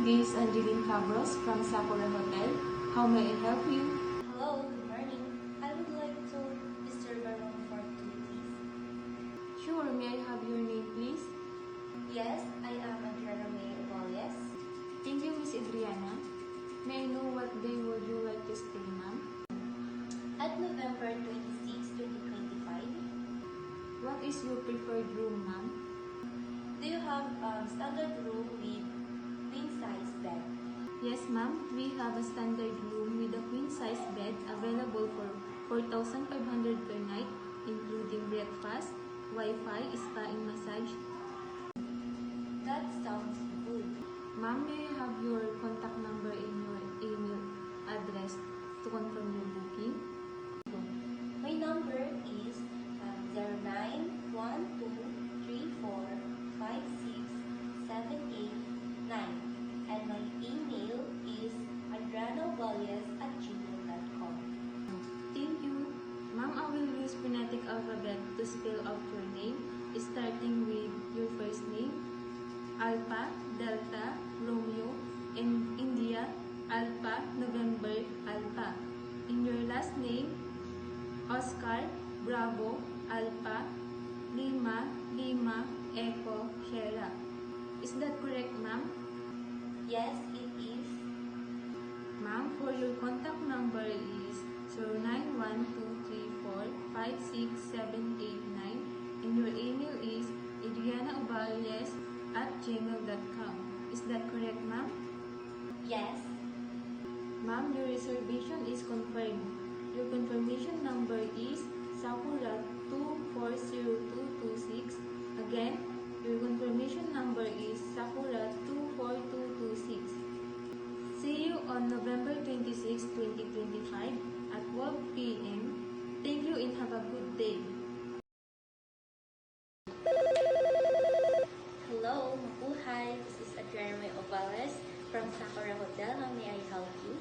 This is Angeline Cabros from Sakura Hotel. How may I help you? Hello, good morning. I would like to reserve a room for two, please. Sure, may I have your name, please? Yes, I am Adriana May Ovalles. Thank you, Miss Adriana. May I know what day would you like to stay, ma'am? At November 26, 2025, What is your preferred room, ma'am? do you have a standard room with queen-size bed? Yes, ma'am. We have a standard room with a queen-size bed available for 4,500 per night, including breakfast, Wi-Fi, spa, and massage. That sounds good. Ma'am, may I have your contact number and your email address to confirm your booking? My number is 0912345678 and my email is adrianovalles@gmail.com. Thank you. Ma'am, I will use phonetic alphabet to spell out your name, starting with your first name, Alpha, Delta, Romeo, and India, Alpha, November, Alpha. In your last name, Oscar, Bravo, Alpha, Lima, Lima, Echo, Sierra. Is that correct, ma'am? Yes, it is. Ma'am, for your contact number is 0912345678 and your email is adrianaovalles@gmail.com. Is that correct, ma'am? Yes. Ma'am, your reservation is confirmed. Your confirmation number is Sakura 240226. Again, your confirmation number is Sakura 24226. See you on November 26, 2025 at 12 p.m. Thank you and have a good day. Hello, mabuhay. This is Adriana May Ovalles from Sakura Hotel. How may I help you?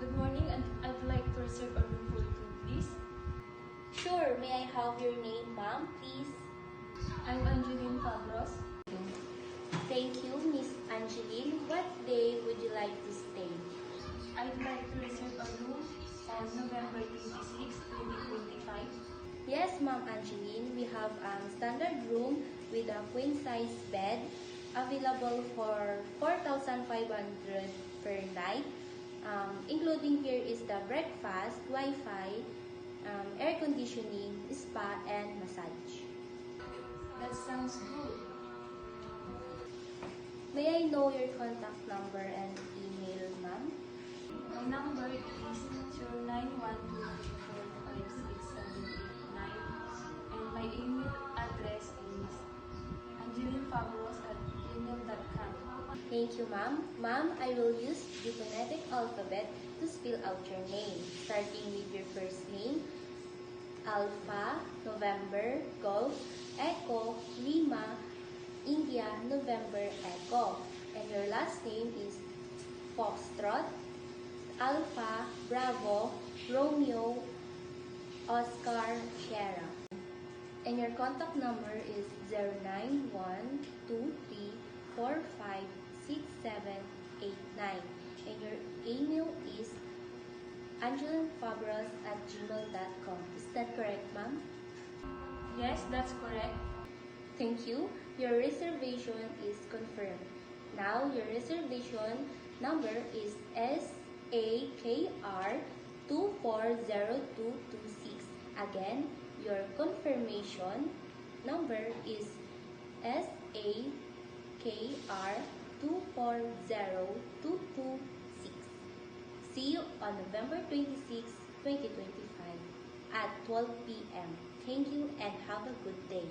Good morning, and I'd like to reserve a room for two, please. Sure, may I have your name, ma'am, please? I'm Angeline Cabros. Thank you, Miss Angeline. What day would you like to stay? I'd like to reserve a room on November 26, 2025. Yes, ma'am Angeline, we have a standard room with a queen-size bed available for 4,500 per night. Including here is the breakfast, Wi-Fi, air conditioning, spa, and massage. That sounds good. May I know your contact number and email, ma'am? My number is 0912345678 and my email address is angelinefabros@gmail.com. Thank you, ma'am. Ma'am, I will use the phonetic alphabet to spell out your name, starting with your first name, Alpha, November, Golf, Echo, Lima, India, November, Echo. And your last name is Foxtrot, Alpha, Bravo, Romeo, Oscar, Sierra. And your contact number is 0912345678 and your email is angelinefabros@gmail.com. Is that correct, ma'am? Yes, that's correct. Thank you. Your reservation is confirmed. Now, your reservation number is SAKR 240226. Again, your confirmation number is SAKR 240226. See you on November 26, 2025 at 12 p.m. Thank you and have a good day.